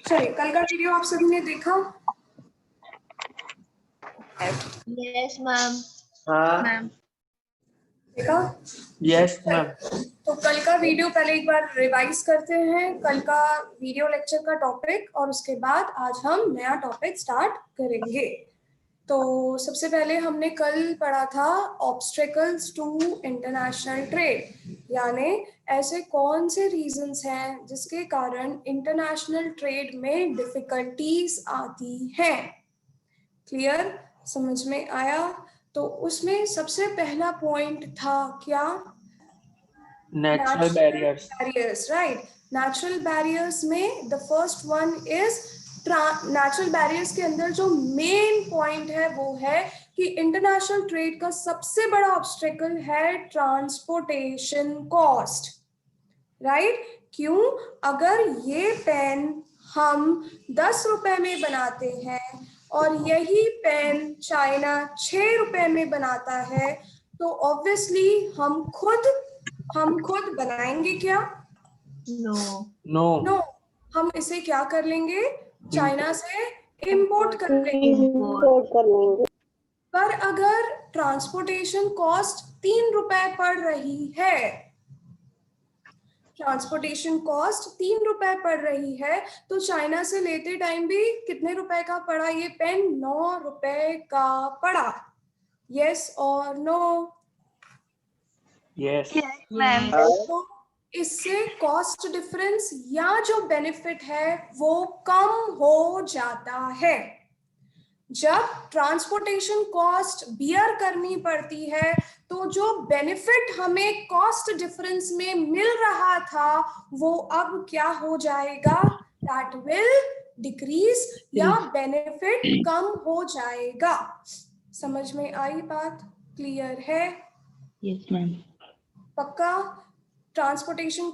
चलिए, कल का वीडियो आप सभी ने देखा? Yes ma'am. हाँ मैम देखा? Yes ma'am. तो कल का वीडियो पहले एक बार रिवाइज करते हैं, कल का वीडियो लेक्चर का टॉपिक, और उसके बाद आज हम नया टॉपिक स्टार्ट करेंगे। तो सबसे पहले हमने कल पढ़ा था ऑब्स्टेकल्स टू इंटरनेशनल ट्रेड, यानी ऐसे कौन से रीजंस हैं जिसके कारण इंटरनेशनल ट्रेड में डिफिकल्टीज आती हैं। क्लियर? समझ में आया? तो उसमें सबसे पहला पॉइंट था क्या? Natural barriers. Right. Natural barriers में the first one is, natural barriers के अंदर जो मेन पॉइंट है वो है कि इंटरनेशनल ट्रेड का सबसे बड़ा ऑब्स्टेकल है ट्रांसपोर्टेशन कॉस्ट। राइट? क्यों? अगर ये पेन हम 10 रुपए में बनाते हैं और यही पेन चाइना 6 रुपए में बनाता है, तो ऑब्वियसली हम खुद बनाएंगे क्या? नो, हम इसे क्या कर लेंगे? चाइना से इंपोर्ट कर लेंगे। पर अगर ट्रांसपोर्टेशन कॉस्ट 3 रुपए पड़ रही है, ट्रांसपोर्टेशन कॉस्ट 3 रुपए पड़ रही है, तो चाइना से लेते टाइम भी कितने रुपए का पड़ा? ये पेन 9 रुपए का पड़ा। यस और नो? Yes ma'am. तो इससे कॉस्ट डिफरेंस या जो बेनिफिट है वो कम हो जाता है। जब ट्रांसपोर्टेशन कॉस्ट बियर करनी पड़ती है तो जो बेनिफिट हमें कॉस्ट डिफरेंस में मिल रहा था वो अब क्या हो जाएगा? दैट विल डिक्रीज, या बेनिफिट कम हो जाएगा। समझ में आई बात? क्लियर है? Yes ma'am. पक्का? ट्रांसपोर्टेशन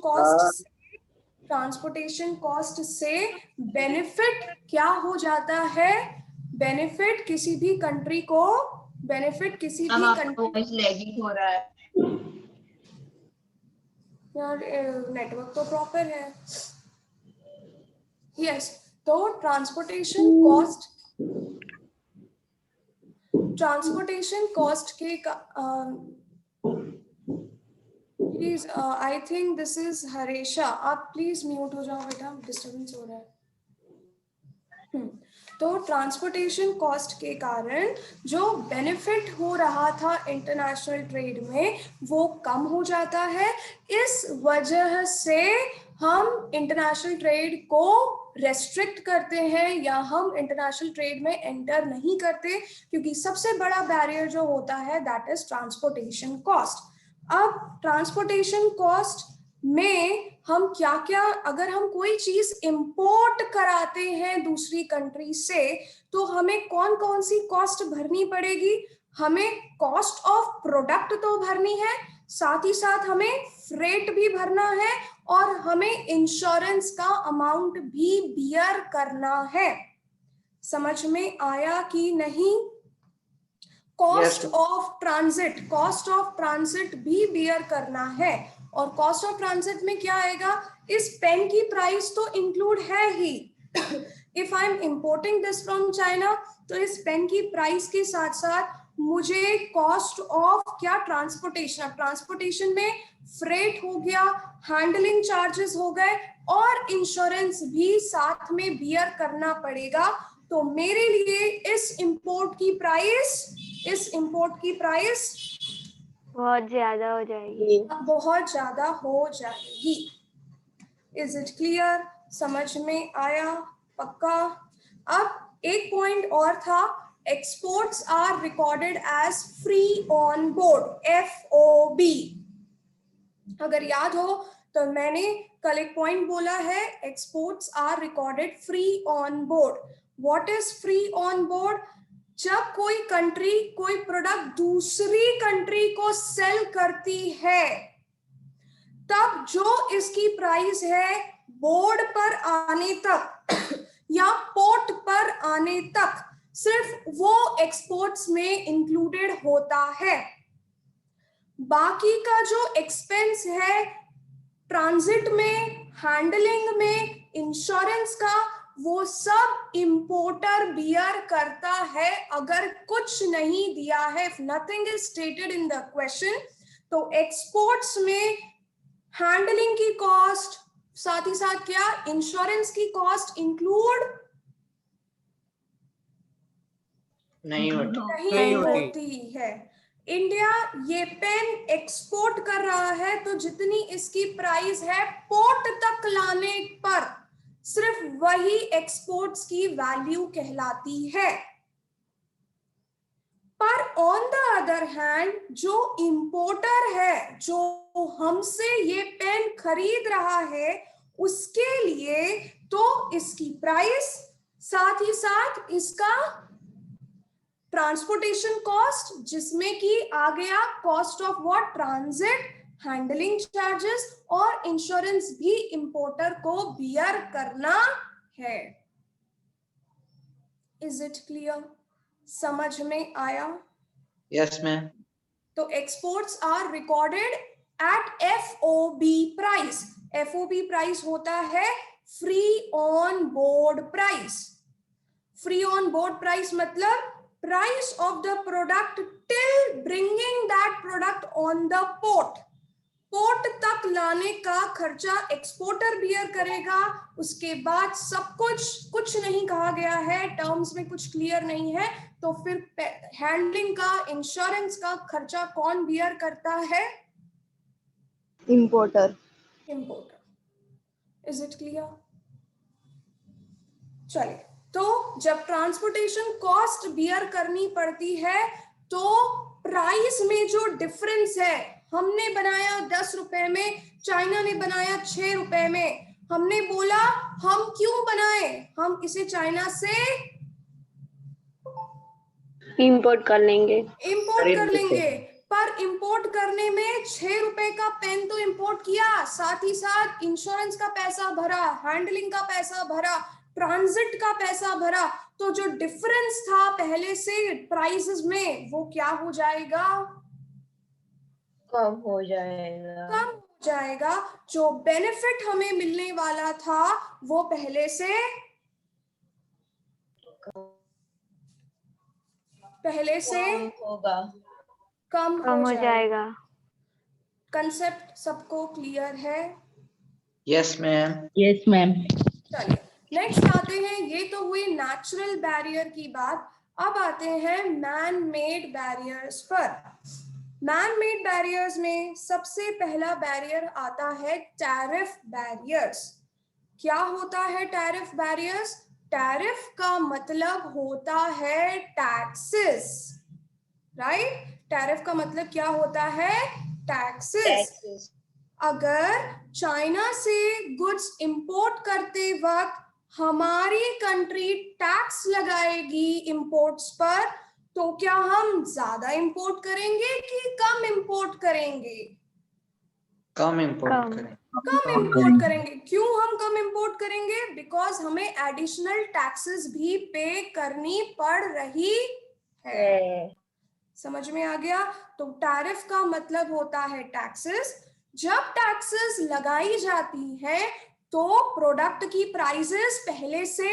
कॉस्ट से बेनिफिट क्या हो जाता है? बेनिफिट किसी भी कंट्री को, वॉइस लैगिंग हो रहा है यार, नेटवर्क तो प्रॉपर है। यस, तो ट्रांसपोर्टेशन कॉस्ट के please, I think this is Haresha, आप प्लीज म्यूट हो जाओ बेटा, डिस्टर्बेंस हो रहा है। तो ट्रांसपोर्टेशन कॉस्ट के कारण जो बेनिफिट हो रहा था इंटरनेशनल ट्रेड में वो कम हो जाता है। इस वजह से हम इंटरनेशनल ट्रेड को रेस्ट्रिक्ट करते हैं या हम इंटरनेशनल ट्रेड में एंटर नहीं करते, क्योंकि सबसे बड़ा बैरियर जो होता है दैट इज ट्रांसपोर्टेशन कॉस्ट। अब ट्रांसपोर्टेशन कॉस्ट में हम क्या क्या, अगर हम कोई चीज इंपोर्ट कराते हैं दूसरी कंट्री से तो हमें कौन कौन सी कॉस्ट भरनी पड़ेगी? हमें कॉस्ट ऑफ प्रोडक्ट तो भरनी है, साथ ही साथ हमें फ्रेट भी भरना है, और हमें इंश्योरेंस का अमाउंट भी बियर करना है। समझ में आया कि नहीं? कॉस्ट ऑफ ट्रांजिट भी बियर करना है। और कॉस्ट ऑफ ट्रांजिट में क्या आएगा? इस पेन की प्राइस तो इंक्लूड है ही। If I am importing this from China, तो इस पेन की प्राइस के साथ साथ मुझे कॉस्ट ऑफ क्या? ट्रांसपोर्टेशन में फ्रेट हो गया, हैंडलिंग चार्जेस हो गए, और इंश्योरेंस भी साथ में बियर करना पड़ेगा। तो मेरे लिए इस इंपोर्ट की प्राइस बहुत ज्यादा हो जाएगी। Is it clear? समझ में आया? पक्का? अब एक पॉइंट और था, exports are recorded as free on board, FOB। अगर याद हो तो मैंने कल एक पॉइंट बोला है, exports are recorded free on board. What is free on board? जब कोई कंट्री कोई प्रोडक्ट दूसरी कंट्री को सेल करती है, तब जो इसकी प्राइस है बोर्ड पर आने तक या पोर्ट पर आने तक, सिर्फ वो एक्सपोर्ट्स में इंक्लूडेड होता है। बाकी का जो एक्सपेंस है ट्रांजिट में, हैंडलिंग में, इंश्योरेंस का, वो सब इंपोर्टर बियर करता है अगर कुछ नहीं दिया है, if nothing is stated in the question। तो एक्सपोर्ट्स में हैंडलिंग की कॉस्ट, साथ ही साथ क्या इंश्योरेंस की कॉस्ट इंक्लूड नहीं होती। नहीं होती है। इंडिया ये पेन एक्सपोर्ट कर रहा है तो जितनी इसकी प्राइस है पोर्ट तक लाने पर सिर्फ वही एक्सपोर्ट्स की वैल्यू कहलाती है। पर ऑन द अदर हैंड जो इंपोर्टर है, जो हमसे ये पेन खरीद रहा है, उसके लिए तो इसकी प्राइस, साथ ही साथ इसका ट्रांसपोर्टेशन कॉस्ट, जिसमें कि आ गया cost of what, transit, handling charges और इंश्योरेंस भी इंपोर्टर को बियर करना है। Is it clear? समझ में आया? Yes ma'am. तो exports are recorded at FOB price. FOB price होता है free on board price. Free on board price मतलब price of the product till bringing that product on the port। Port तक लाने का खर्चा एक्सपोर्टर बियर करेगा। उसके बाद सब कुछ नहीं कहा गया है, टर्म्स में कुछ क्लियर नहीं है, तो फिर हैंडलिंग का, इंश्योरेंस का खर्चा कौन बियर करता है? Importer. Importer. Is it clear? चलिए, तो जब ट्रांसपोर्टेशन कॉस्ट बियर करनी पड़ती है तो प्राइस में जो डिफरेंस है, हमने बनाया 10 रुपए में, चाइना ने बनाया 6 रुपए में, हमने बोला हम क्यों बनाए, हम इसे चाइना से इंपोर्ट कर लेंगे। इंपोर्ट कर लेंगे। पर इंपोर्ट करने में 6 रुपए का पेन तो इंपोर्ट किया, साथ ही साथ इंश्योरेंस का पैसा भरा, हैंडलिंग का पैसा भरा, ट्रांजिट का पैसा भरा, तो जो डिफरेंस था पहले से प्राइसेस में वो क्या हो जाएगा? कम हो जाएगा। कम हो जाएगा। जो बेनिफिट हमें मिलने वाला था वो पहले से होगा, कम हो जाएगा। कंसेप्ट सबको क्लियर है? Yes ma'am. Yes ma'am. चलिए नेक्स्ट आते हैं। ये तो हुई नेचुरल बैरियर की बात। अब आते हैं मैन मेड बैरियर्स पर। मैन मेड बैरियर्स में सबसे पहला बैरियर आता है टैरिफ बैरियर्स। क्या होता है टैरिफ बैरियर्स? टैरिफ का मतलब होता है टैक्सेस, राइट? टैरिफ का मतलब क्या होता है? टैक्सेस। अगर चाइना से गुड्स इंपोर्ट करते वक्त हमारी कंट्री टैक्स लगाएगी इंपोर्ट्स पर, तो क्या हम ज्यादा इंपोर्ट करेंगे कि कम इंपोर्ट करेंगे? कम इंपोर्ट करें। कम इंपोर्ट करेंगे। क्यों हम कम इंपोर्ट करेंगे? बिकॉज हमें एडिशनल टैक्सेस भी पे करनी पड़ रही है। समझ में आ गया? तो टैरिफ का मतलब होता है टैक्सेस। जब टैक्सेस लगाई जाती हैं तो प्रोडक्ट की प्राइसेस पहले से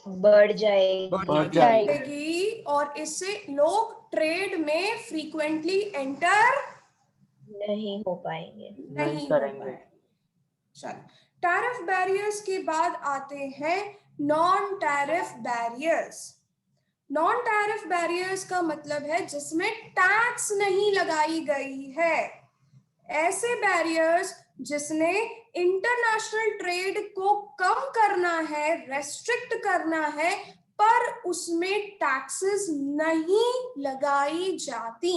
बढ़ जाएगी और इससे लोग ट्रेड में फ्रीक्वेंटली एंटर नहीं हो पाएंगे। नहीं करेंगे। चल, टैरिफ बैरियर्स के बाद आते हैं non tariff barriers. Non tariff barriers का मतलब है जिसमें टैक्स नहीं लगाई गई है। ऐसे बैरियर्स जिसने इंटरनेशनल ट्रेड को कम करना है, रेस्ट्रिक्ट करना है, पर उसमें टैक्सेस नहीं लगाई जाती।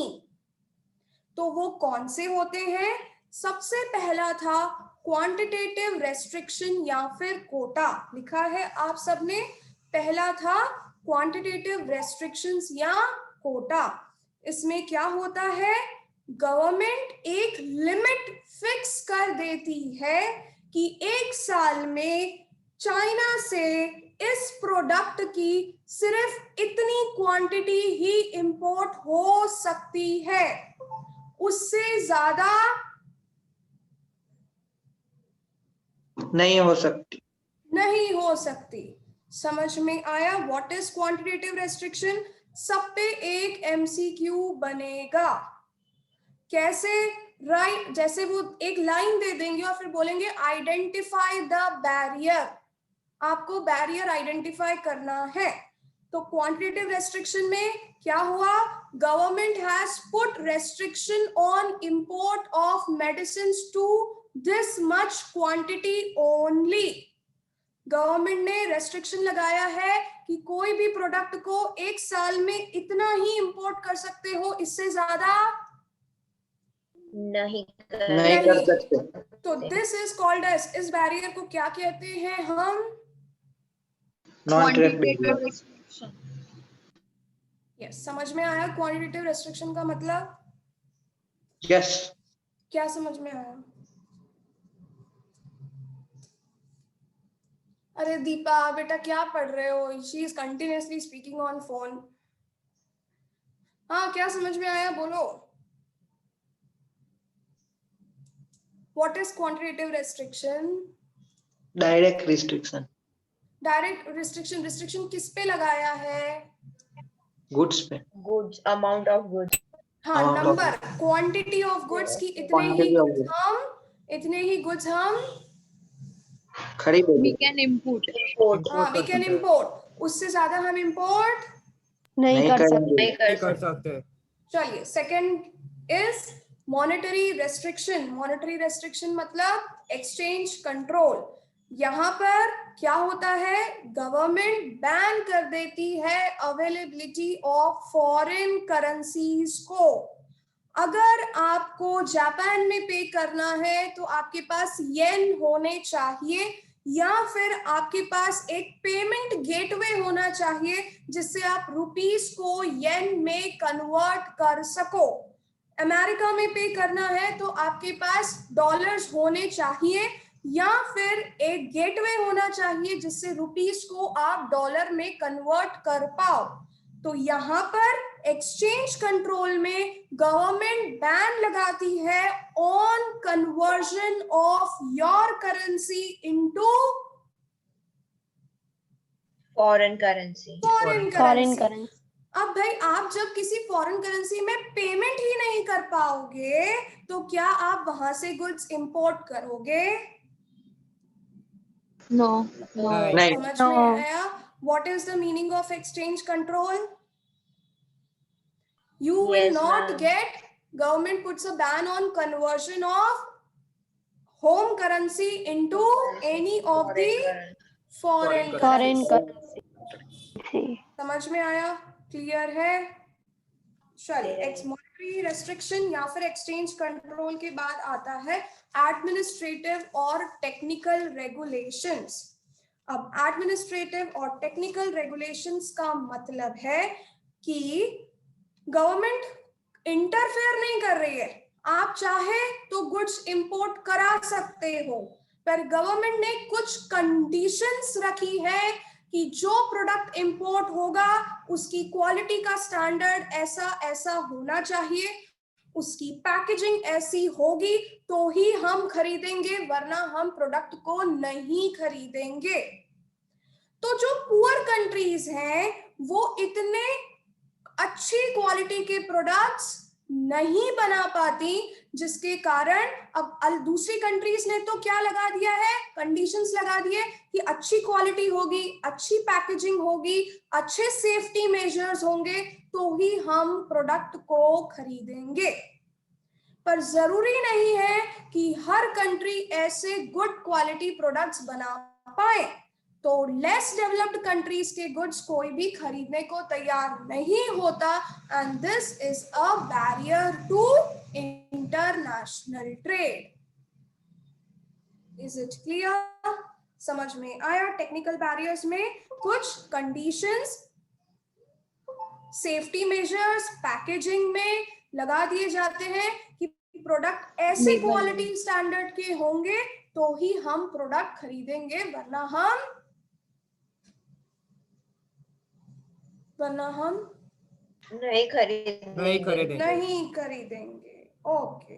तो वो कौन से होते हैं? सबसे पहला था क्वांटिटेटिव रेस्ट्रिक्शन या फिर कोटा। लिखा है आप सबने, पहला था क्वांटिटेटिव रेस्ट्रिक्शंस या कोटा। इसमें क्या होता है? गवर्नमेंट एक लिमिट फिक्स कर देती है कि 1 साल में चाइना से इस प्रोडक्ट की सिर्फ इतनी क्वांटिटी ही इंपोर्ट हो सकती है, उससे ज्यादा नहीं हो सकती। नहीं हो सकती। समझ में आया? What is quantitative restriction? सब पे एक एमसीक्यू बनेगा। कैसे? राइट, जैसे वो एक लाइन दे देंगे और फिर बोलेंगे आइडेंटिफाई द बैरियर। आपको बैरियर आइडेंटिफाई करना है। तो क्वांटिटेटिव रेस्ट्रिक्शन में क्या हुआ? Government has put restriction on import of medicine to this much quantity only. Government ने रेस्ट्रिक्शन लगाया है कि कोई भी प्रोडक्ट को एक साल में इतना ही इंपोर्ट कर सकते हो, इससे ज्यादा नहीं कर सकते। तो दिस इज कॉल्ड एज, इस बैरियर को क्या कहते हैं हम? नॉन ट्रेड यस, समझ में आया क्वांटिटेटिव रेस्ट्रिक्शन का मतलब? यस। क्या समझ में आया? अरे दीपा बेटा क्या पढ़ रहे हो? She is continuously speaking on phone. हाँ, क्या समझ में आया बोलो? What is quantitative restriction? Direct restriction. Direct restriction, restriction किस पे लगाया है? गुड्स पे। Goods, amount of goods. हाँ, नंबर, क्वांटिटी ऑफ गुड्स की इतने ही गुड्स हम खरीदेंगे। We can import. हाँ, वी कैन इंपोर्ट। उससे ज्यादा हम इंपोर्ट नहीं कर सकते। चलिए, second is monetary restriction. Monetary restriction मतलब एक्सचेंज कंट्रोल। यहाँ पर क्या होता है? गवर्नमेंट बैन कर देती है अवेलेबिलिटी ऑफ फॉरेन करेंसीज को। अगर आपको जापान में पे करना है तो आपके पास येन होने चाहिए, या फिर आपके पास एक पेमेंट गेटवे होना चाहिए जिससे आप रुपीस को येन में कन्वर्ट कर सको। अमेरिका में पे करना है तो आपके पास डॉलर्स होने चाहिए, या फिर एक गेटवे होना चाहिए जिससे रुपीस को आप डॉलर में कन्वर्ट कर पाओ। तो यहाँ पर एक्सचेंज कंट्रोल में गवर्नमेंट बैन लगाती है on conversion of your currency into foreign currency. अब भाई, आप जब किसी फॉरेन करेंसी में पेमेंट ही नहीं कर पाओगे तो क्या आप वहां से गुड्स इंपोर्ट करोगे? नो। समझ में आया? What is the meaning of exchange control? You will not get, government puts a ban on conversion of home currency into any of the foreign currency. समझ में आया? क्लियर है? चलिए, मॉनेटरी रेस्ट्रिक्शन या फिर एक्सचेंज कंट्रोल के बाद आता है एडमिनिस्ट्रेटिव और टेक्निकल रेगुलेशंस। अब एडमिनिस्ट्रेटिव और टेक्निकल रेगुलेशंस का मतलब है कि गवर्नमेंट इंटरफेयर नहीं कर रही है। आप चाहे तो गुड्स इंपोर्ट करा सकते हो, पर गवर्नमेंट ने कुछ कंडीशंस रखी है कि जो प्रोडक्ट इंपोर्ट होगा उसकी क्वालिटी का स्टैंडर्ड ऐसा ऐसा होना चाहिए, उसकी पैकेजिंग ऐसी होगी तो ही हम खरीदेंगे, वरना हम प्रोडक्ट को नहीं खरीदेंगे। तो जो पुअर कंट्रीज हैं वो इतने अच्छी क्वालिटी के प्रोडक्ट्स नहीं बना पाती, जिसके कारण अब दूसरी कंट्रीज ने तो क्या लगा दिया है? कंडीशंस लगा दिए कि अच्छी क्वालिटी होगी, अच्छी पैकेजिंग होगी, अच्छे सेफ्टी मेजर्स होंगे तो ही हम प्रोडक्ट को खरीदेंगे। पर जरूरी नहीं है कि हर कंट्री ऐसे गुड क्वालिटी प्रोडक्ट्स बना पाए। तो लेस डेवलप्ड कंट्रीज के गुड्स कोई भी खरीदने को तैयार नहीं होता, and this is a barrier to international trade. Is it clear? समझ में आया? टेक्निकल बैरियर्स में कुछ कंडीशंस, सेफ्टी मेजर्स, पैकेजिंग में लगा दिए जाते हैं कि प्रोडक्ट ऐसे क्वालिटी स्टैंडर्ड के होंगे तो ही हम प्रोडक्ट खरीदेंगे, वरना हम नहीं खरीदेंगे। ओके,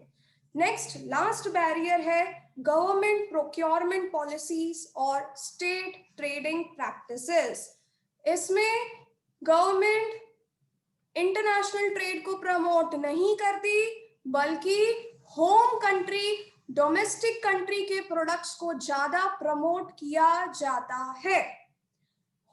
नेक्स्ट लास्ट बैरियर है गवर्नमेंट प्रोक्योरमेंट पॉलिसीज और स्टेट ट्रेडिंग प्रैक्टिसेस। इसमें गवर्नमेंट इंटरनेशनल ट्रेड को प्रमोट नहीं करती, बल्कि होम कंट्री डोमेस्टिक कंट्री के प्रोडक्ट्स को ज्यादा प्रमोट किया जाता है।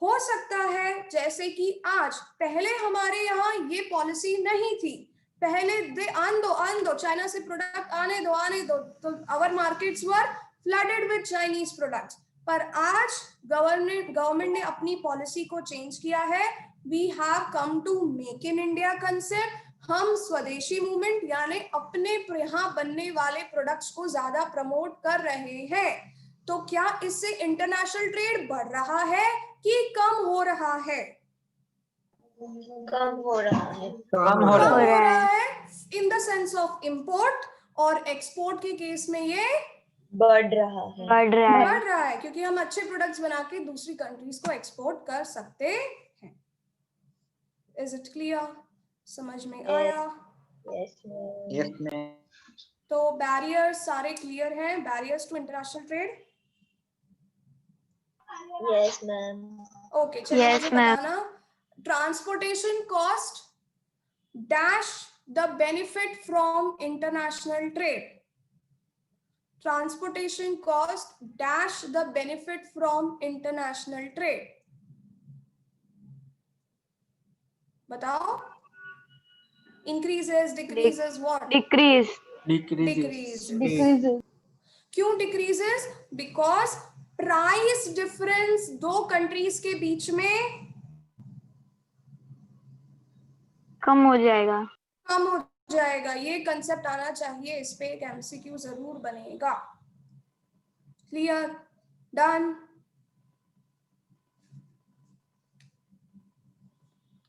हो सकता है जैसे कि आज, पहले हमारे यहाँ ये पॉलिसी नहीं थी, पहले दे आन दो चाइना से प्रोडक्ट आने दो, तो our markets were flooded with Chinese products. पर आज गवर्नमेंट ने अपनी पॉलिसी को चेंज किया है। We have come to make in India concept. हम स्वदेशी मूवमेंट यानी अपने यहाँ बनने वाले प्रोडक्ट्स को ज्यादा प्रमोट कर रहे हैं। तो क्या इससे इंटरनेशनल ट्रेड बढ़ रहा है कि कम हो रहा है? कम हो रहा है। कम हो रहा है in the sense of import, और एक्सपोर्ट के केस में ये बढ़ रहा है। बढ़ रहा है क्योंकि हम अच्छे प्रोडक्ट्स बना के दूसरी कंट्रीज को एक्सपोर्ट कर सकते हैं। Is it clear? समझ में आया? Yes ma'am. तो बैरियर्स सारे क्लियर हैं, barriers to international trade? Yes ma'am. Okay, चलिए मुझे बताना, transportation cost dash the benefit from international trade. Transportation cost dash the benefit from international trade. बताओ, increases, decreases, what? Decreases. क्यों decreases? Because price difference दो countries के बीच में कम हो जाएगा। ये कंसेप्ट आना चाहिए, इस पे एक MCQ जरूर बनेगा। क्लियर? डन?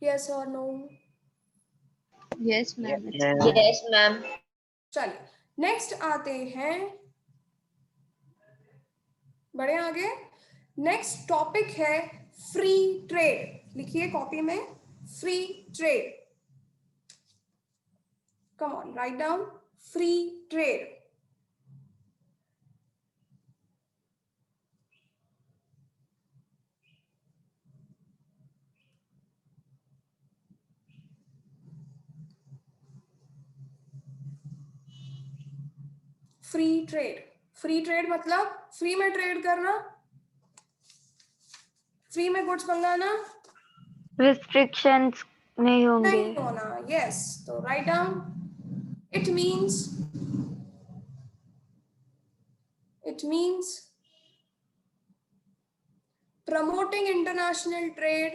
यस और no? Yes ma'am. Yes ma'am. चलिए नेक्स्ट आते हैं, बढ़े आगे। नेक्स्ट टॉपिक है फ्री ट्रेड। लिखिए कॉपी में, free trade. Come on, write down free trade. Free trade, free trade मतलब फ्री में ट्रेड करना, फ्री में गुड्स मंगाना, रिस्ट्रिक्शंस नहीं होना। यस, तो write down, it means promoting international trade,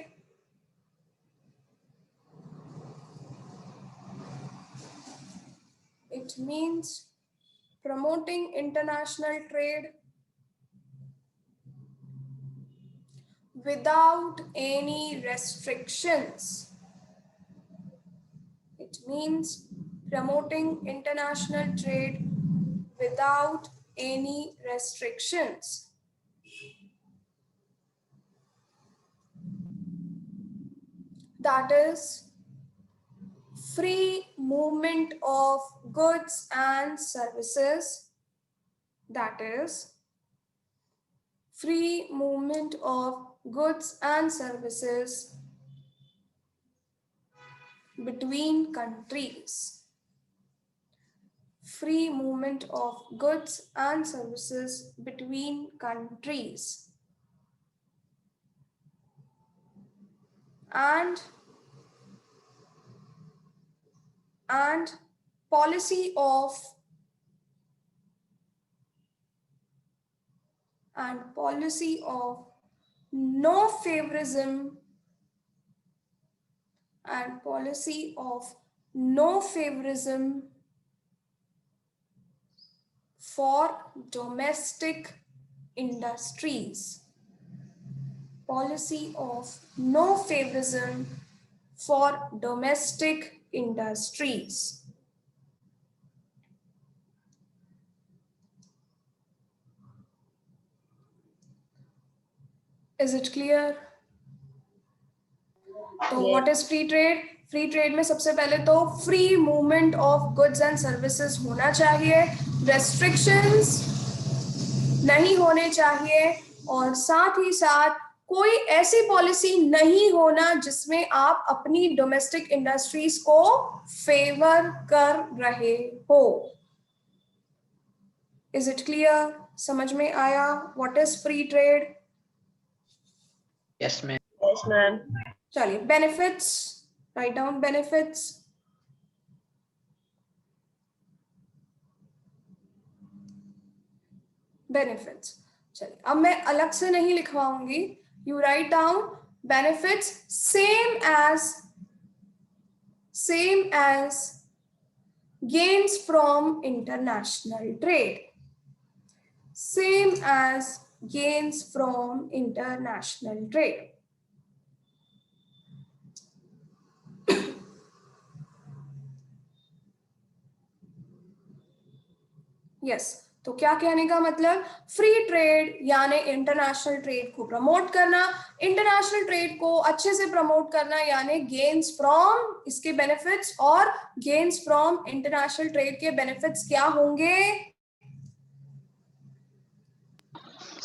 it means promoting international trade without any restrictions. It means promoting international trade without any restrictions. That is free movement of goods and services. That is free movement of goods and services between countries. Free movement of goods and services between countries. And policy of no favorism, and policy of no favorism for domestic industries. Policy of no favorism for domestic industries. Is it clear? So what is free trade? Free trade में सबसे पहले तो free movement of goods and services होना चाहिए, restrictions नहीं होने चाहिए, और साथ ही साथ कोई ऐसी पॉलिसी नहीं होना जिसमें आप अपनी डोमेस्टिक इंडस्ट्रीज को फेवर कर रहे हो। Is it clear? समझ में आया what is free trade? Yes ma'am. Yes, ma'am. चलिए benefits, write down benefits. Benefits, चलिए अब मैं अलग से नहीं लिखवाऊंगी, you write down benefits same as gains from international trade, same as gains from international trade. Yes, तो क्या कहने का मतलब, फ्री ट्रेड यानी इंटरनेशनल ट्रेड को प्रमोट करना, इंटरनेशनल ट्रेड को अच्छे से प्रमोट करना यानी गेन्स फ्रॉम इसके बेनिफिट्स, और गेन्स फ्रॉम इंटरनेशनल ट्रेड के बेनिफिट्स क्या होंगे?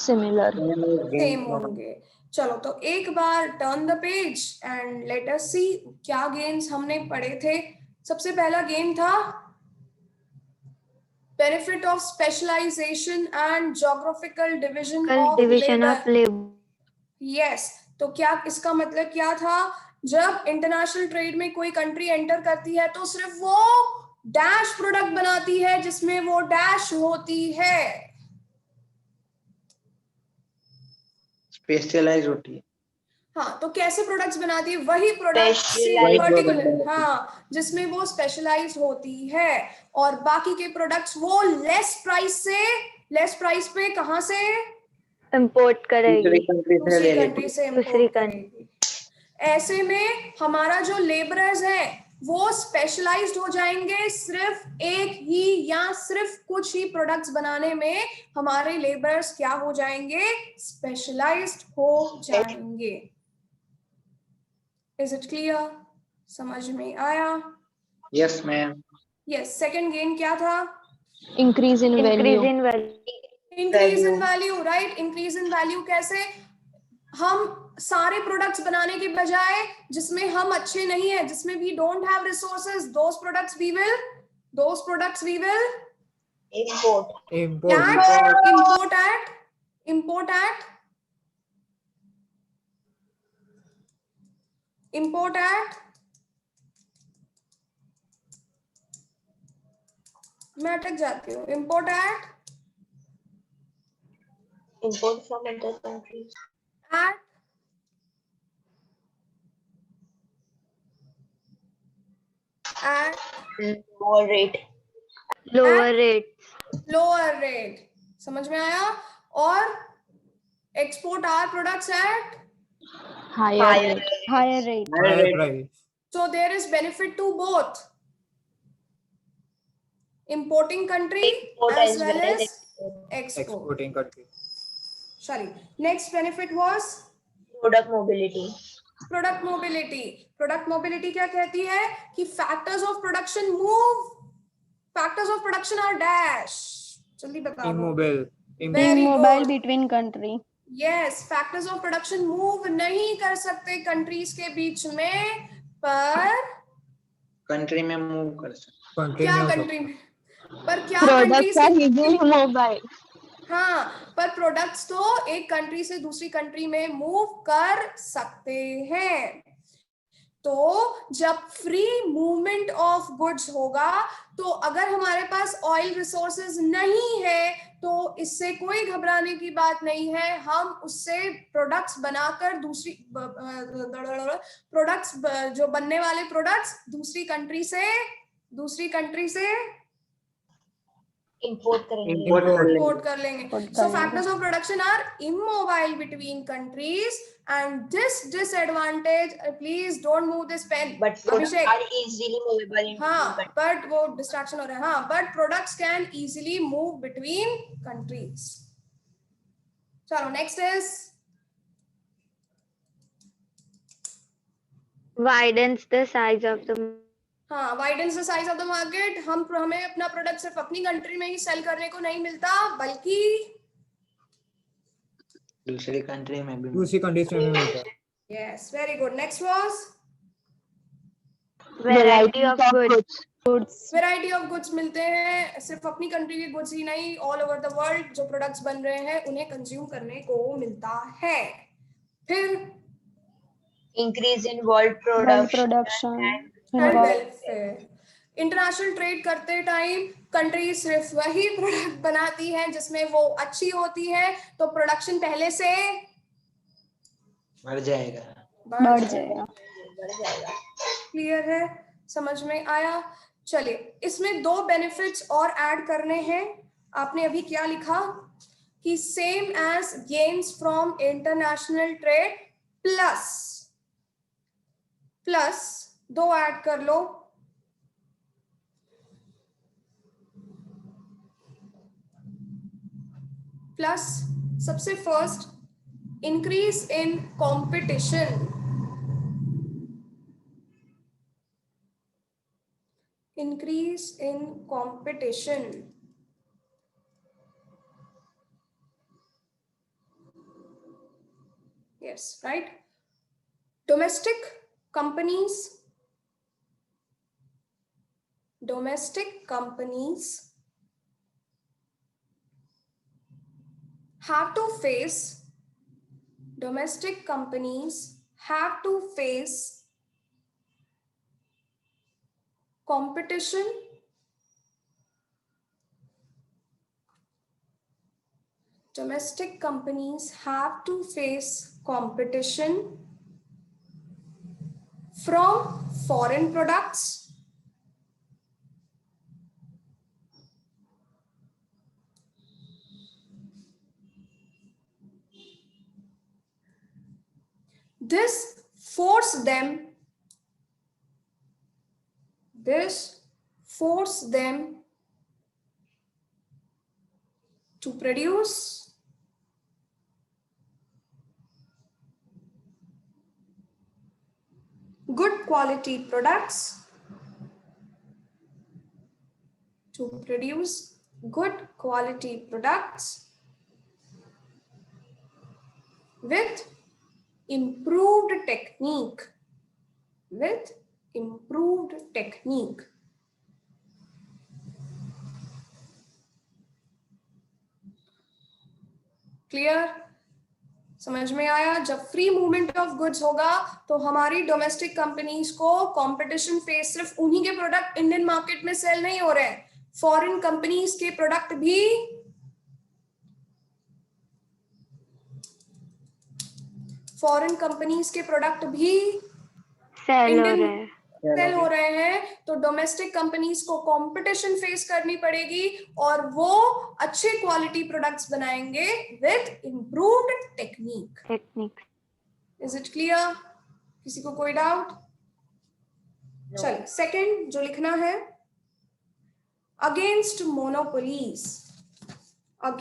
Similar. सेम होंगे। चलो तो एक बार turn the page and let us see क्या गेन्स हमने पढ़े थे। सबसे पहला गेन था benefit of specialization and geographical division of labor. Yes, तो क्या इसका मतलब क्या था, जब इंटरनेशनल ट्रेड में कोई कंट्री एंटर करती है तो सिर्फ वो डैश प्रोडक्ट बनाती है जिसमें वो डैश होती है, स्पेशलाइज होती है। हाँ, तो कैसे प्रोडक्ट्स बनाती है, वही प्रोडक्ट पर्टिकुलर, हाँ, जिसमें वो स्पेशलाइज होती है, और बाकी के प्रोडक्ट्स वो लेस प्राइस पे कहाँ से इंपोर्ट करेगी, दूसरी कंट्री से इंपोर्ट करेगी। ऐसे में हमारा जो लेबरर्स है वो स्पेशलाइज्ड हो जाएंगे, सिर्फ एक ही या सिर्फ कुछ ही प्रोडक्ट्स बनाने में हमारे लेबरर्स क्या हो जाएंगे, स्पेशलाइज्ड हो जाएंगे। Is it clear? समझ में आया? Yes ma'am. Yes, second gain क्या था? Increase in value. Increase in value, right. Increase in value कैसे, हम सारे प्रोडक्ट्स बनाने के बजाय जिसमें हम अच्छे नहीं है, जिसमें we don't have resources, those products we will import at मैं अटक जाती हूँ, import from other countries. at Lower rate. lower rate, समझ में आया? और export our products at Higher rate. so there is benefit to both importing country as well as exporting country. Sorry, next benefit was Product mobility. Product mobility क्या कहती है कि factors of production are dash, जल्दी बताओ। Immobile between country. Yes, factors of production move नहीं कर सकते countries के बीच में, पर कंट्री में मूव कर सकते। क्या कंट्री में, पर क्या Products are easily mobile. हाँ, पर प्रोडक्ट्स तो एक कंट्री से दूसरी कंट्री में मूव कर सकते हैं। तो जब फ्री मूवमेंट ऑफ गुड्स होगा, तो अगर हमारे पास ऑयल रिसोर्सेज नहीं है तो इससे कोई घबराने की बात नहीं है, हम उससे प्रोडक्ट्स बनाकर प्रोडक्ट्स जो बनने वाले प्रोडक्ट्स दूसरी कंट्री से Import कर लेंगे। So factors of production are immobile between countries, and this disadvantage, please don't move this pen. But products are easily movable. हाँ, but वो distraction हो रहा है। हाँ, but products can easily move between countries. चलो next is Widens the size of the हाँ, widens the size of the market. हमें अपना प्रोडक्ट सिर्फ अपनी कंट्री में ही सेल करने को नहीं मिलता, बल्कि दूसरी कंट्री में भी दूसरी कंडीशन में मिलता है. Yes, very good. Next was variety of goods. Variety of goods मिलते हैं. सिर्फ अपनी कंट्री के गुड्स ही नहीं, ऑल ओवर द वर्ल्ड जो प्रोडक्ट्स बन रहे हैं उन्हें कंज्यूम करने को मिलता है. फिर Increase in world World production. production. And welfare. International trade करते टाइम कंट्री सिर्फ वही प्रोडक्ट बनाती है जिसमें वो अच्छी होती है, तो प्रोडक्शन पहले से बढ़ जाएगा. बढ़ जाएगा. क्लियर है? समझ में आया? चलिए, इसमें दो बेनिफिट्स और ऐड करने हैं. आपने अभी क्या लिखा कि same as gains from international trade plus दो ऐड कर लो. प्लस सबसे first, increase in competition. Increase in competition. Yes, right. Domestic companies have to face competition domestic companies have to face competition from foreign products this force them to produce good quality products with improved technique. Clear? समझ में आया? जब free movement of goods होगा तो हमारी domestic companies को competition face, सिर्फ उन्हीं के प्रोडक्ट इंडियन मार्केट में सेल नहीं हो रहे हैं, फॉरेन कंपनीज के प्रोडक्ट भी सेल हो रहे हैं. तो डोमेस्टिक कंपनीज को कंपटीशन फेस करनी पड़ेगी और वो अच्छे क्वालिटी प्रोडक्ट्स बनाएंगे with improved technique. Is it clear? किसी को कोई डाउट? चलिए, सेकंड जो लिखना है, अगेंस्ट मोनोपोलीज. अब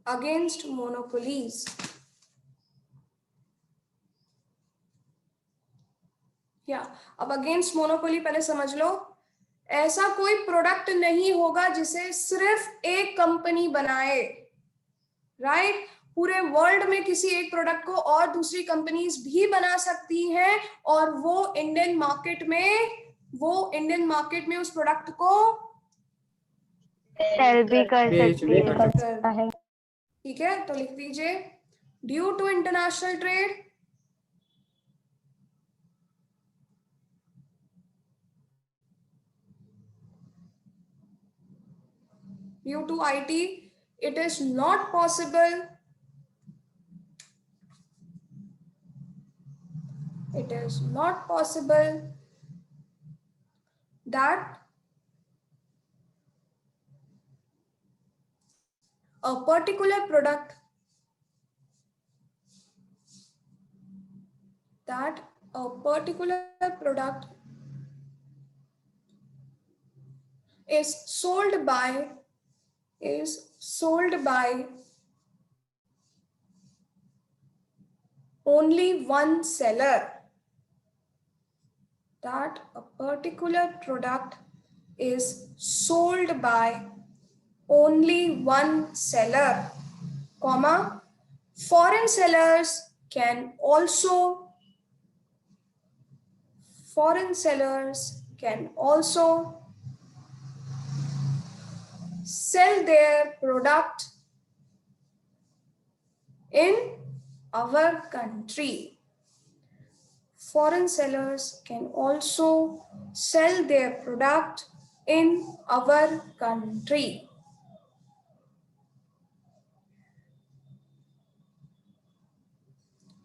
अगेंस्ट मोनोपोली पहले समझ लो. ऐसा कोई प्रोडक्ट नहीं होगा जिसे सिर्फ एक कंपनी बनाए, राइट? पूरे वर्ल्ड में किसी एक प्रोडक्ट को और दूसरी कंपनीज भी बना सकती हैं और वो इंडियन मार्केट में उस प्रोडक्ट को सेल भी कर सकता है. ठीक है, तो लिख दीजिए, due to international trade due to IT, it is not possible that a particular product is sold by only one seller, that a particular product is sold by only one seller, comma, foreign sellers can also sell their product in our country. Foreign sellers can also sell their product in our country.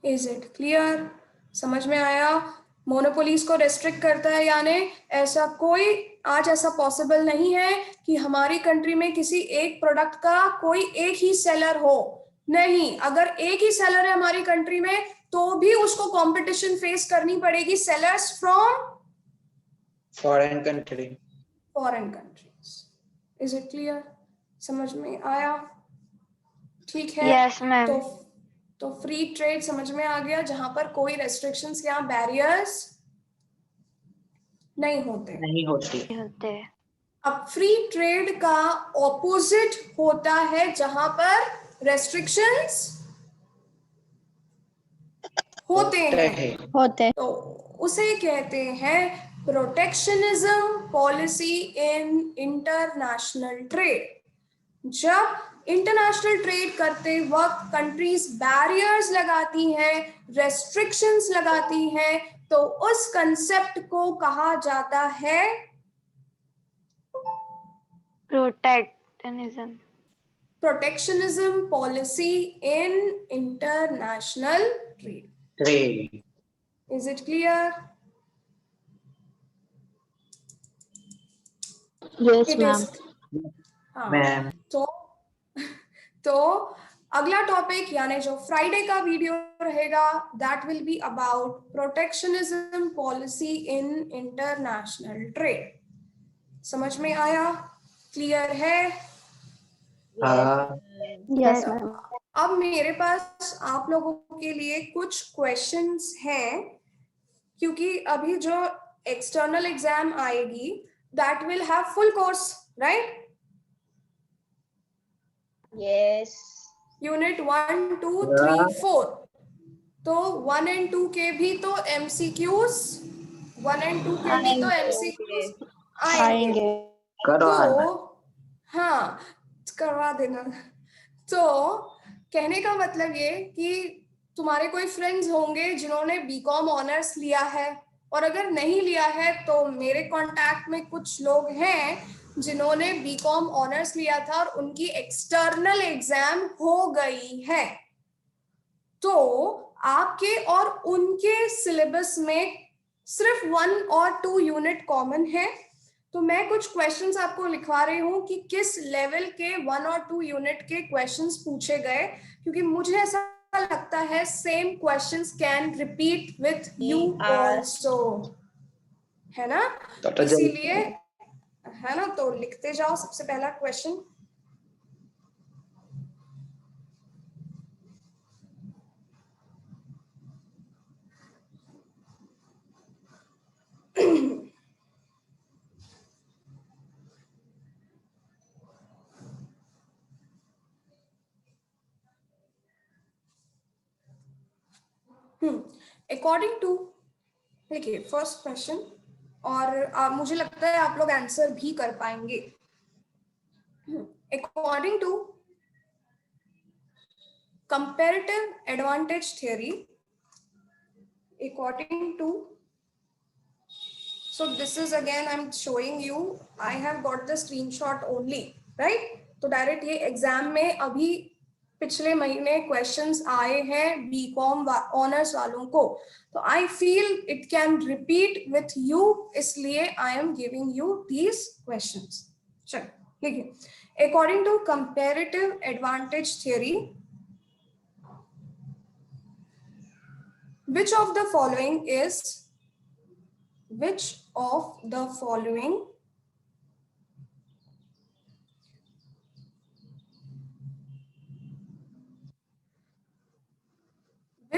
Is it clear? समझ में आया? Monopolies को restrict करता है, यानी ऐसा कोई आज ऐसा पॉसिबल नहीं है कि हमारी कंट्री में किसी एक प्रोडक्ट का कोई एक ही सेलर हो। नहीं, अगर एक ही सेलर है हमारी कंट्री में तो भी उसको कंपटीशन फेस करनी पड़ेगी sellers from foreign countries. Is it clear? समझ में आया? ठीक है। Yes, ma'am. तो फ्री ट्रेड समझ में आ गया, जहां पर कोई रेस्ट्रिक्शंस या बैरियर्स नहीं होते। अब फ्री ट्रेड का ऑपोजिट होता है जहां पर रेस्ट्रिक्शंस होते हैं। तो उसे कहते हैं protectionism policy in international trade. जब इंटरनेशनल ट्रेड करते वक्त कंट्रीज बैरियर्स लगाती हैं, रेस्ट्रिक्शंस लगाती हैं, तो उस कंसेप्ट को कहा जाता है protectionism policy in international trade. Is it clear? Yes, ma'am. Ma'am. तो अगला टॉपिक यानी जो फ्राइडे का वीडियो रहेगा that will be about protectionism policy in international trade. समझ में आया? क्लियर है? Yes, ma'am. अब मेरे पास आप लोगों के लिए कुछ क्वेश्चंस हैं, क्योंकि अभी जो एक्सटर्नल एग्जाम आएगी that will have full course, right? Yes. Unit 1, 2, 3, 4। तो 1 and 2 के भी तो MCQs आएंगे। तो हाँ, करवा देना। तो कहने का मतलब ये कि तुम्हारे कोई फ्रेंड्स होंगे जिन्होंने बीकॉम ऑनर्स लिया है, और अगर नहीं लिया है तो मेरे कांटेक्ट में कुछ लोग हैं जिन्होंने बीकॉम ऑनर्स लिया था और उनकी एक्सटर्नल एग्जाम हो गई है। तो आपके और उनके सिलेबस में सिर्फ 1 और 2 यूनिट कॉमन है। तो मैं कुछ क्वेश्चंस आपको लिखवा रही हूँ कि किस लेवल के 1 और 2 यूनिट के क्वेश्चंस पूछे गए, क्योंकि मुझे ऐसा लगता है same questions can repeat with you also, है ना? इसीलिए, है ना? तो लिखते जाओ। सबसे पहला क्वेश्चन, अकॉर्डिंग टू, देखिए फर्स्ट क्वेश्चन, और मुझे लगता है आप लोग आंसर भी कर पाएंगे। According to comparative advantage theory, according to, so this is again I'm showing you, I have got the screenshot only, right? तो डायरेक्ट ये एग्जाम में अभी पिछले महीने क्वेश्चंस आए हैं बीकॉम ऑनर्स वालों को, तो I feel it can repeat with you, इसलिए I am giving you these questions. चलो देखिए, according to comparative advantage theory, which of the following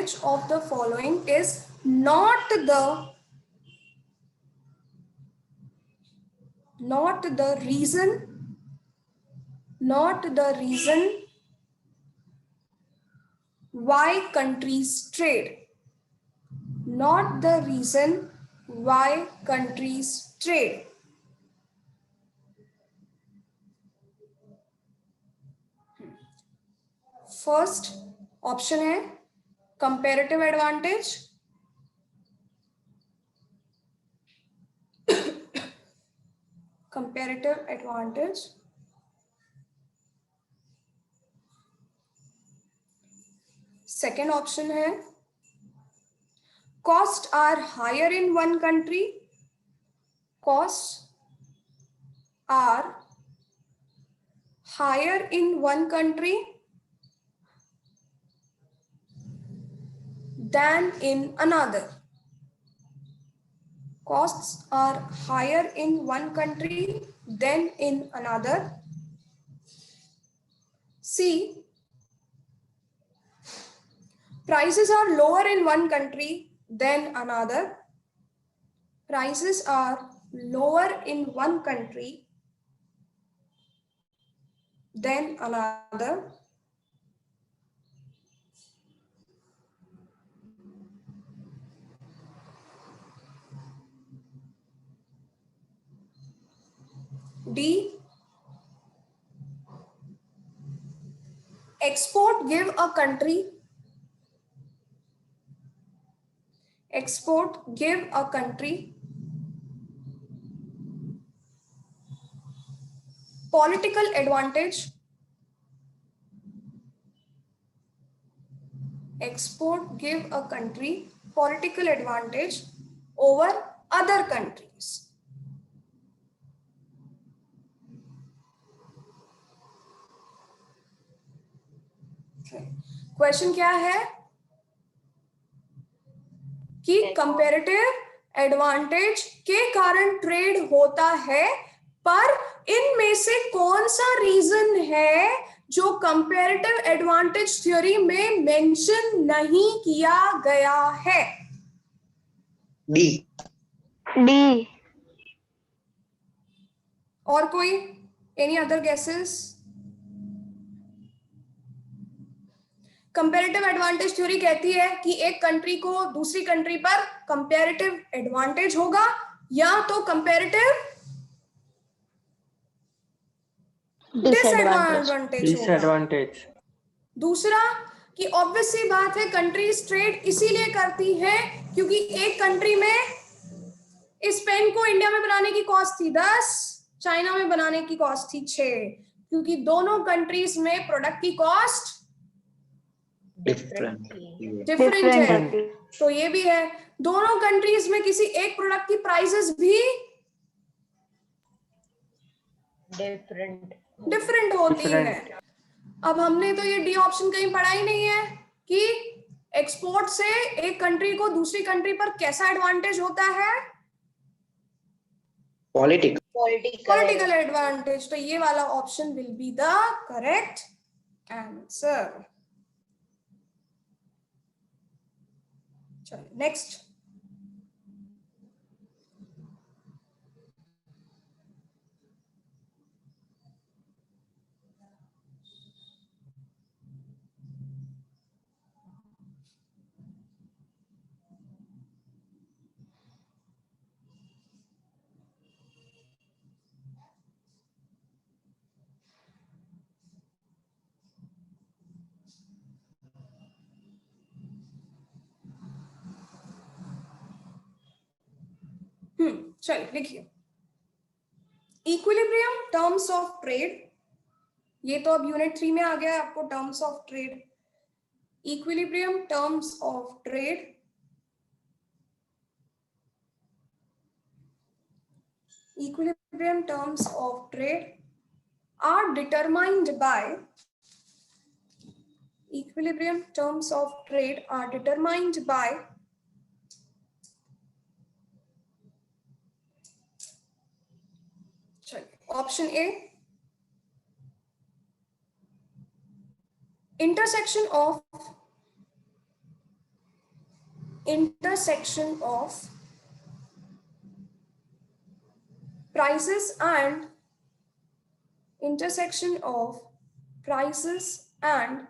which of the following is not the reason why countries trade? Not the reason why countries trade. First option है comparative advantage, comparative advantage, second option है cost are higher in one country, cost are higher in one country than in another. Costs are higher in one country than in another. C. Prices are lower in one country than another. Prices are lower in one country than another. D. Export give a country political advantage. Export give a country political advantage over other countries. Question क्या है कि comparative advantage के कारण trade होता है, पर इनमें से कौन सा रीजन है जो कंपैरेटिव एडवांटेज थ्योरी में मेंशन नहीं किया गया है? डी। और कोई any other guesses? Comparative advantage theory कहती है कि एक कंट्री को दूसरी कंट्री पर कंपैरेटिव एडवांटेज होगा या तो कंपैरेटिव डिसएडवांटेज। दूसरा कि ऑब्वियस सी बात है कंट्रीज ट्रेड इसीलिए करती हैं क्योंकि एक कंट्री में इस पेन को इंडिया में बनाने की कॉस्ट थी 10, चाइना में बनाने की कॉस्ट थी 6, क्योंकि दोनों कंट्रीज में प्रोडक्ट की कॉस्ट डिफरेंट है। तो ये भी है, दोनों कंट्रीज में किसी एक प्रोडक्ट की प्राइसेस भी डिफरेंट होती है। अब हमने तो ये डी ऑप्शन कहीं पढ़ा ही नहीं है कि एक्सपोर्ट से एक कंट्री को दूसरी कंट्री पर कैसा एडवांटेज होता है, पॉलिटिकल एडवांटेज। तो ये वाला option will be the correct answer. चलिए नेक्स्ट। चलिए लिखिए, इक्विलिब्रियम टर्म्स ऑफ ट्रेड। ये तो अब यूनिट 3 में आ गया है आपको, terms of trade. Equilibrium terms of trade, equilibrium terms of trade are determined by option A, intersection of intersection of prices and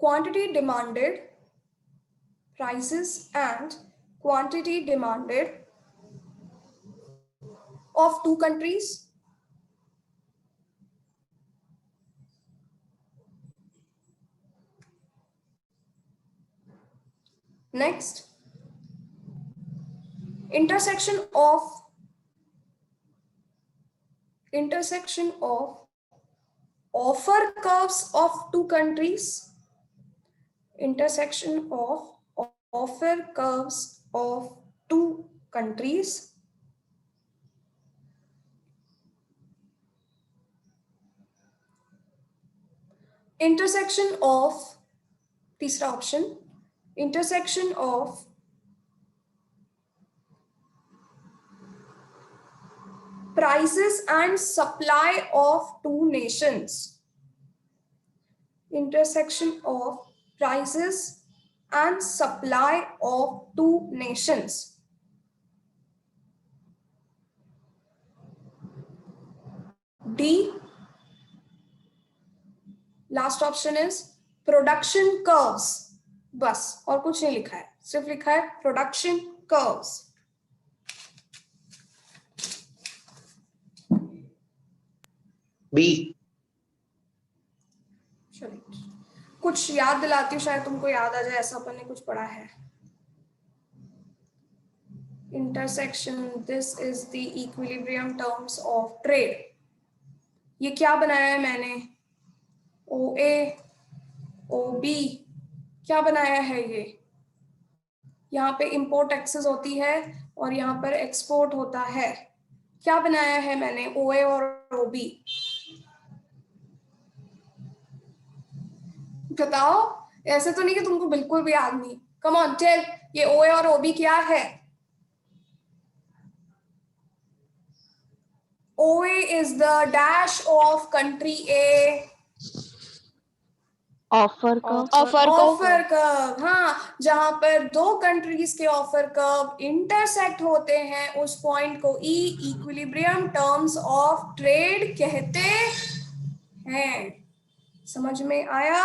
quantity demanded, of two countries. Next, intersection of offer curves of two countries. Intersection of offer curves of two countries. Intersection of, तीसरा option, intersection of prices and supply of two nations. Intersection of prices and supply of two nations. D, last option is production curves. बस और कुछ नहीं लिखा है, सिर्फ लिखा है प्रोडक्शन कर्व्स. बी. चलिए कुछ याद दिलाती हूँ, शायद तुमको याद आ जाए, ऐसा अपन ने कुछ पढ़ा है. Intersection, this is the equilibrium terms of trade. ये क्या बनाया है मैंने? OA, OB क्या बनाया है ये? यहाँ पे इंपोर्ट एक्सेस होती है और यहाँ पर एक्सपोर्ट होता है. क्या बनाया है मैंने OA और OB? बताओ. ऐसे तो नहीं कि तुमको बिल्कुल भी याद नहीं. कम ऑन टेल, ये OA और OB क्या है? OA is the dash of country A. Offer curve. Offer curve. हाँ, जहां पर दो कंट्रीज के ऑफर कर्व इंटरसेक्ट होते हैं, उस पॉइंट को इक्विलिब्रियम टर्म्स ऑफ ट्रेड कहते हैं. समझ में आया?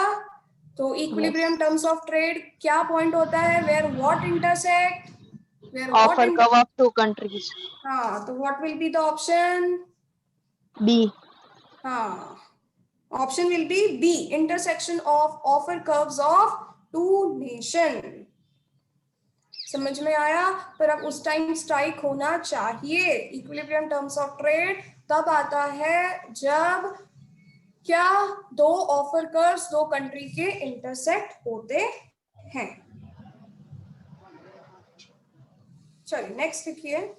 तो इक्विलिब्रियम टर्म्स ऑफ ट्रेड क्या पॉइंट होता है? Where what intersect, offer curve of two countries. हाँ, तो what will be the option? B. हाँ, option will be B, intersection of offer curves of two nation. समझ में आया? पर अब उस टाइम स्ट्राइक होना चाहिए. इक्विलिब्रियम टर्म्स ऑफ ट्रेड तब आता है जब क्या दो ऑफर कर्व्स दो कंट्री के इंटरसेक्ट होते हैं. चलिए नेक्स्ट लिखिए.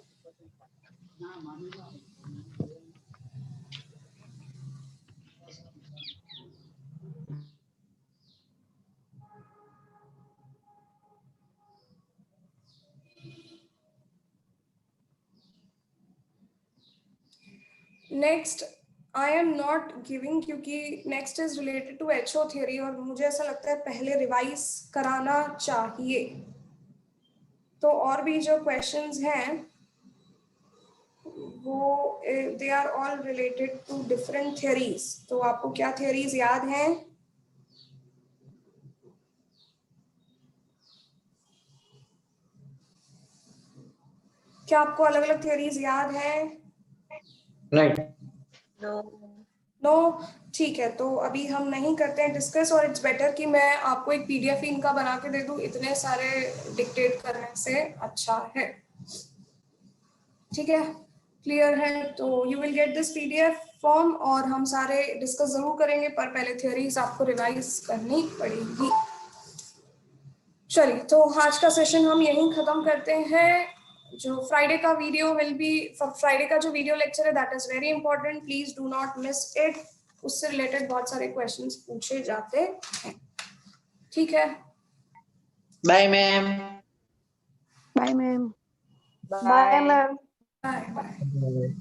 Next I am not giving, क्योंकि next is related to HO theory और मुझे ऐसा लगता है पहले रिवाइज कराना चाहिए. तो और भी जो क्वेश्चंस हैं वो they are all related to different theories. तो आपको क्या थ्योरीज याद हैं? क्या आपको अलग अलग थ्योरीज याद हैं? नहीं. नो, ठीक है. तो अभी हम नहीं करते हैं डिस्कस, और इट्स बेटर कि मैं आपको एक PDF इनका बना के दे दूं. इतने सारे डिक्टेट करने से अच्छा है. ठीक है, क्लियर है? तो you will get this PDF form और हम सारे डिस्कस जरूर करेंगे, पर पहले थ्योरीज आपको रिवाइज करनी पड़ेगी. चलिए, तो आज का सेशन हम यहीं खत्म करते हैं. जो फ्राइडे का वीडियो विल बी, फ्राइडे का जो वीडियो लेक्चर है that is very important, please do not miss it. उससे रिलेटेड बहुत सारे क्वेश्चंस पूछे जाते हैं. ठीक है, bye ma'am. Bye ma'am. Bye. Bye bye. Bye.